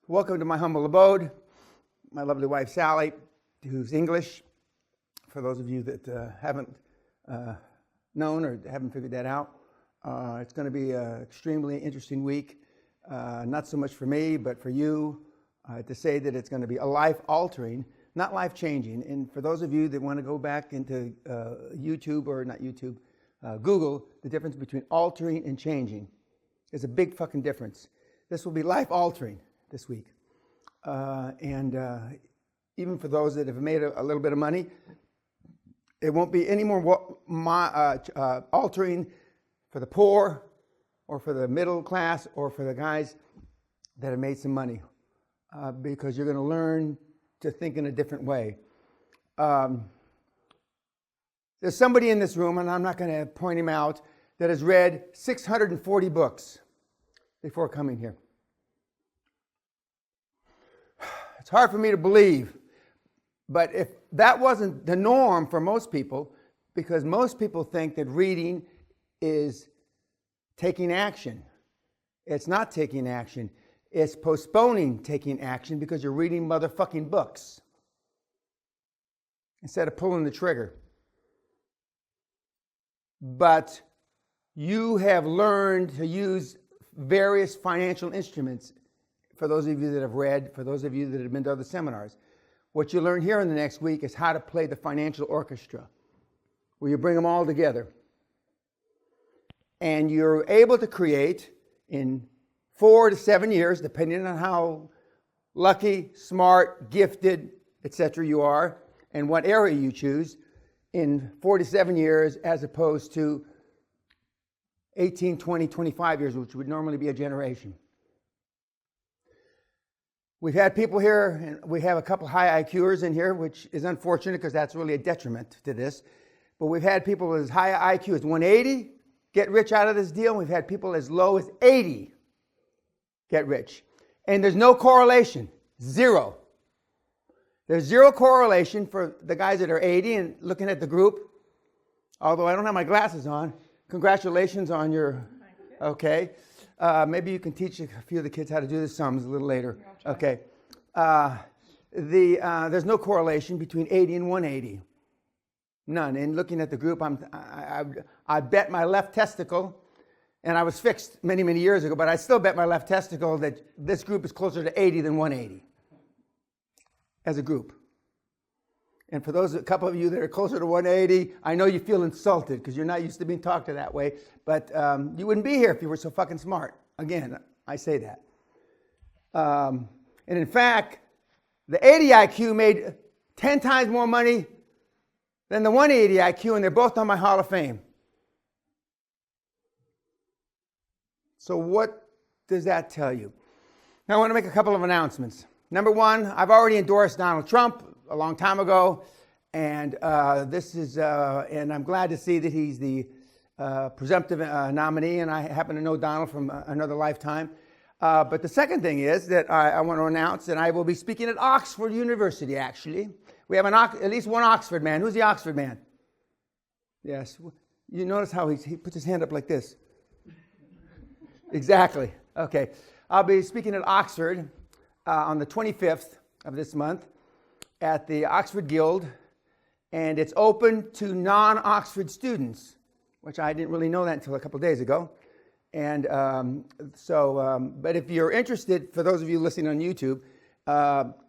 Welcome to my humble abode. My lovely wife, Sally, who's English. For those of you that haven't known or haven't figured that out, it's going to be an extremely interesting week. Not so much for me, but for you, to say that it's going to be a life-altering, not life-changing. And for those of you that want to go back into Google the difference between altering and changing. There's a big fucking difference. This will be life-altering this week. Even for those that have made a little bit of money, it won't be any more altering for the poor or for the middle class or for the guys that have made some money, because you're going to learn to think in a different way. There's somebody in this room, and I'm not going to point him out, that has read 640 books before coming here. It's hard for me to believe, but if that wasn't the norm for most people, because most people think that reading is taking action. It's not taking action. It's postponing taking action because you're reading motherfucking books instead of pulling the trigger. But you have learned to use various financial instruments. For those of you that have read, for those of you that have been to other seminars, what you learn here in the next week is how to play the financial orchestra, where you bring them all together. And you're able to create in 4 to 7 years, depending on how lucky, smart, gifted, etc. you are, and what area you choose, in 4 to 7 years, as opposed to 18, 20, 25 years, which would normally be a generation. We've had people here, and we have a couple high IQers in here, which is unfortunate because that's really a detriment to this. But we've had people with as high IQ as 180 get rich out of this deal. We've had people as low as 80 get rich. And there's no correlation. Zero. There's zero correlation for the guys that are 80, and looking at the group, although I don't have my glasses on, congratulations on your, okay. Maybe you can teach a few of the kids how to do the sums a little later. Okay. There's no correlation between 80 and 180. None. And looking at the group, I bet my left testicle, and I was fixed many, many years ago, but I still bet my left testicle that this group is closer to 80 than 180 as a group. And for those, a couple of you that are closer to 180, I know you feel insulted because you're not used to being talked to that way, but you wouldn't be here if you were so fucking smart. Again, I say that. And in fact, the 80 IQ made 10 times more money than the 180 IQ, and they're both on my Hall of Fame. So what does that tell you? Now I want to make a couple of announcements. Number one, I've already endorsed Donald Trump a long time ago, and and I'm glad to see that he's the presumptive nominee, and I happen to know Donald from another lifetime. But the second thing is that I want to announce that I will be speaking at Oxford University, actually. We have at least one Oxford man. Who's the Oxford man? Yes. You notice how he puts his hand up like this. Exactly. Okay. I'll be speaking at Oxford on the 25th of this month at the Oxford Guild, and it's open to non-Oxford students, which I didn't really know that until a couple of days ago. And but if you're interested, for those of you listening on YouTube,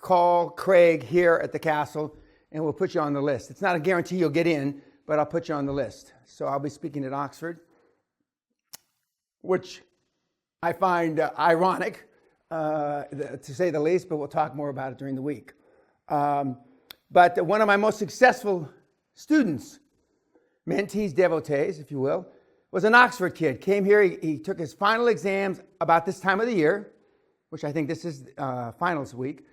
call Craig here at the castle, and we'll put you on the list. It's not a guarantee you'll get in, but I'll put you on the list. So I'll be speaking at Oxford, which I find ironic, to say the least, but we'll talk more about it during the week. But one of my most successful students, mentees, devotees, if you will, was an Oxford kid. Came here, he took his final exams about this time of the year, which I think this is finals week,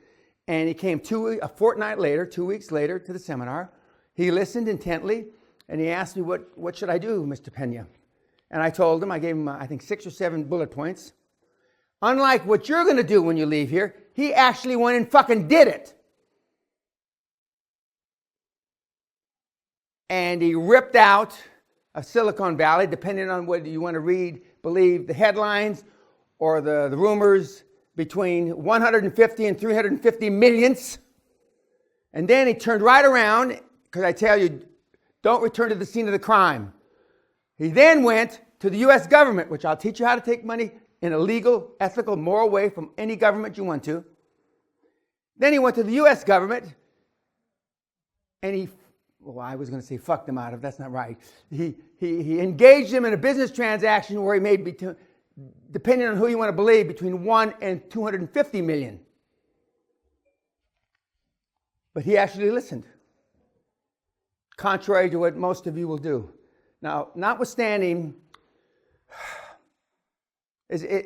and he came a fortnight later, 2 weeks later, to the seminar. He listened intently, and he asked me, what should I do, Mr. Peña? And I told him, I gave him, I think, 6 or 7 bullet points. Unlike what you're going to do when you leave here, he actually went and fucking did it. And he ripped out of Silicon Valley, depending on what you want to read, believe the headlines or the rumors between 150 and 350 millionths. And then he turned right around, because I tell you, don't return to the scene of the crime. He then went to the U.S. government, which I'll teach you how to take money in a legal, ethical, moral way from any government you want to. Then he went to the U.S. government, and I was going to say fucked them out of, that's not right. He engaged them in a business transaction where he made, depending on who you want to believe, between 1 and 250 million. But he actually listened, contrary to what most of you will do. Now, notwithstanding,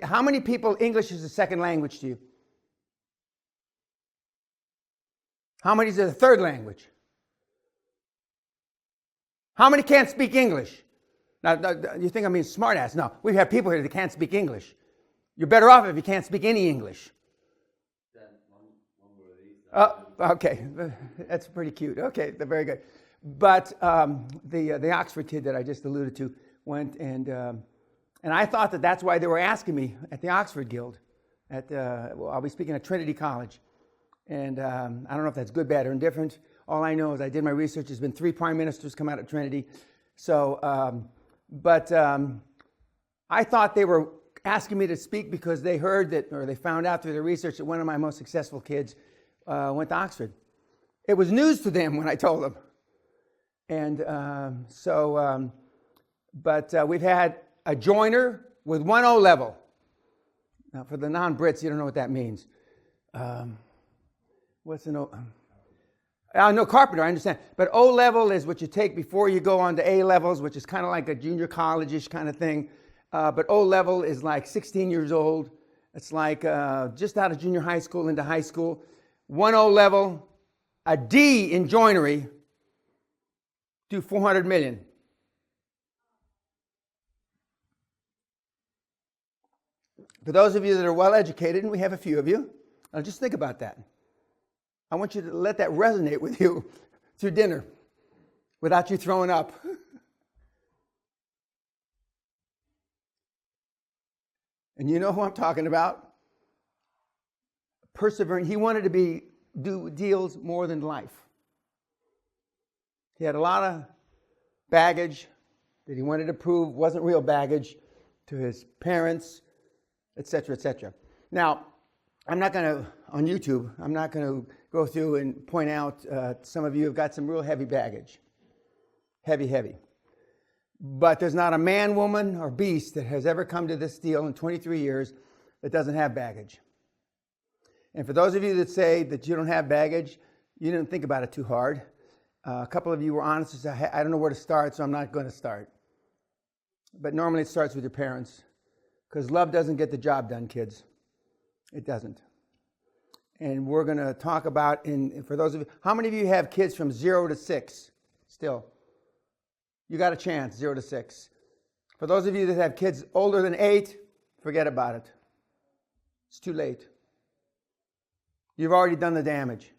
how many people English is a second language to you? How many is it a third language? How many can't speak English? Now, you think I'm being smart ass? No, we have people here that can't speak English. You're better off if you can't speak any English. Oh, okay, that's pretty cute. Okay, very good. But the Oxford kid that I just alluded to went and I thought that that's why they were asking me at the Oxford Guild. I'll be speaking at Trinity College, and I don't know if that's good, bad, or indifferent. All I know is I did my research. There's been 3 prime ministers come out of Trinity. So, I thought they were asking me to speak because they heard that, or they found out through their research that one of my most successful kids went to Oxford. It was news to them when I told them. And we've had a joiner with 1 O level. Now, for the non-Brits, you don't know what that means. What's an O? No, carpenter, I understand. But O level is what you take before you go on to A levels, which is kind of like a junior college-ish kind of thing. But O level is like 16 years old. It's like just out of junior high school into high school. 1 O level, a D in joinery, do 400 million. For those of you that are well educated, and we have a few of you, just think about that. I want you to let that resonate with you through dinner without you throwing up. And you know who I'm talking about? Persevering. He wanted to do deals more than life. He had a lot of baggage that he wanted to prove wasn't real baggage to his parents, etc., etc. Now, I'm not going to, on YouTube, I'm not going to go through and point out some of you have got some real heavy baggage. Heavy. But there's not a man, woman, or beast that has ever come to this deal in 23 years that doesn't have baggage. And for those of you that say that you don't have baggage, you didn't think about it too hard. A couple of you were honest and said, I don't know where to start, so I'm not going to start. But normally it starts with your parents. Because love doesn't get the job done, kids. It doesn't. And we're going to talk about, for those of you, how many of you have kids from 0 to 6 still? You got a chance, 0 to 6. For those of you that have kids older than 8, forget about it. It's too late. You've already done the damage.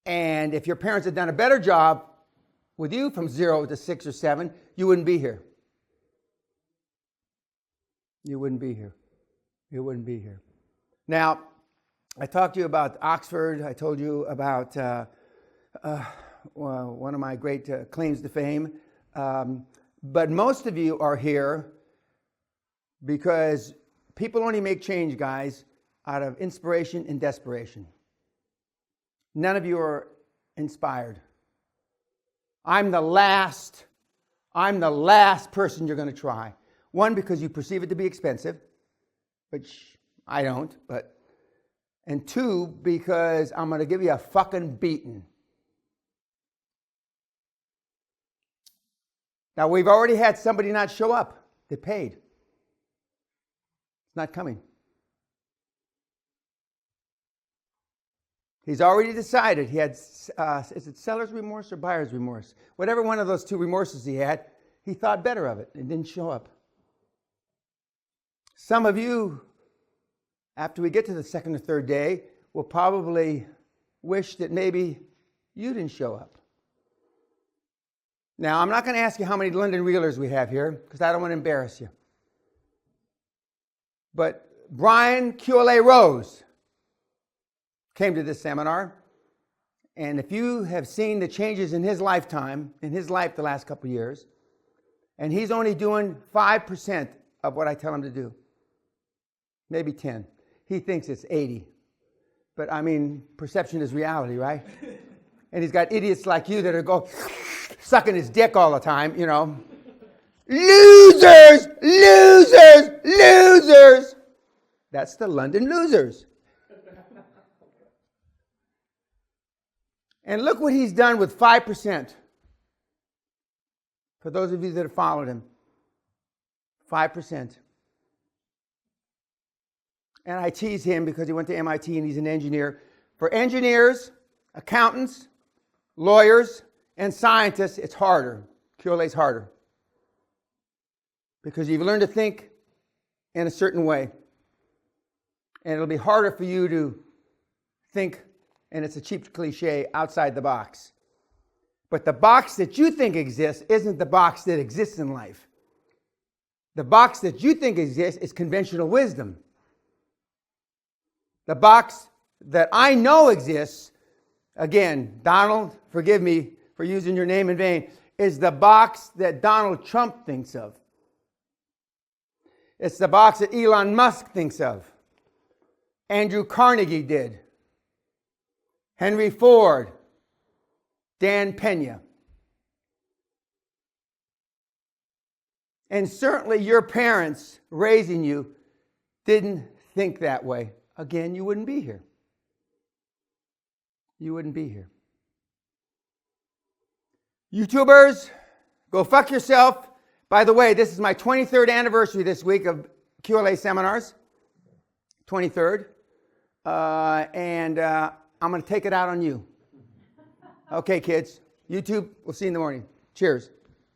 And if your parents had done a better job with you from 0 to 6 or 7, you wouldn't be here. You wouldn't be here. You wouldn't be here. Now, I talked to you about Oxford. I told you about one of my great claims to fame. But most of you are here because people only make change, guys, out of inspiration and desperation. None of you are inspired. I'm the last person you're going to try. 1, because you perceive it to be expensive, which I don't, and 2, because I'm going to give you a fucking beating. Now, we've already had somebody not show up. They paid. It's not coming. He's already decided. He had, is it seller's remorse or buyer's remorse? Whatever one of those 2 remorses he had, he thought better of it and didn't show up. Some of you, after we get to the 2nd or 3rd day, will probably wish that maybe you didn't show up. Now, I'm not going to ask you how many London Reelers we have here, because I don't want to embarrass you. But Brian QLA Rose came to this seminar. And if you have seen the changes in his lifetime, in his life the last couple of years, and he's only doing 5% of what I tell him to do, maybe 10. He thinks it's 80. But I mean, perception is reality, right? And he's got idiots like you that are sucking his dick all the time, you know. Losers! Losers! Losers! That's the London losers. And look what he's done with 5%. For those of you that have followed him, 5%. And I tease him because he went to MIT and he's an engineer. For engineers, accountants, lawyers, and scientists, it's harder. QLA's harder. Because you've learned to think in a certain way. And it'll be harder for you to think, and it's a cheap cliche, outside the box. But the box that you think exists isn't the box that exists in life. The box that you think exists is conventional wisdom. The box that I know exists, again, Donald, forgive me for using your name in vain, is the box that Donald Trump thinks of. It's the box that Elon Musk thinks of. Andrew Carnegie did. Henry Ford. Dan Peña. And certainly your parents raising you didn't think that way. Again, you wouldn't be here. You wouldn't be here. YouTubers, go fuck yourself. By the way, this is my 23rd anniversary this week of QLA seminars. 23rd. And I'm going to take it out on you. Okay, kids. YouTube, we'll see you in the morning. Cheers.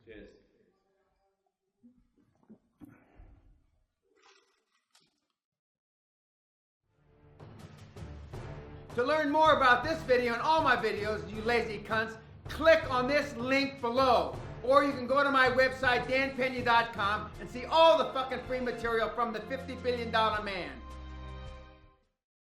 Cheers. To learn more about this video and all my videos, you lazy cunts, click on this link below. Or you can go to my website, danpeña.com, and see all the fucking free material from the $50 billion man.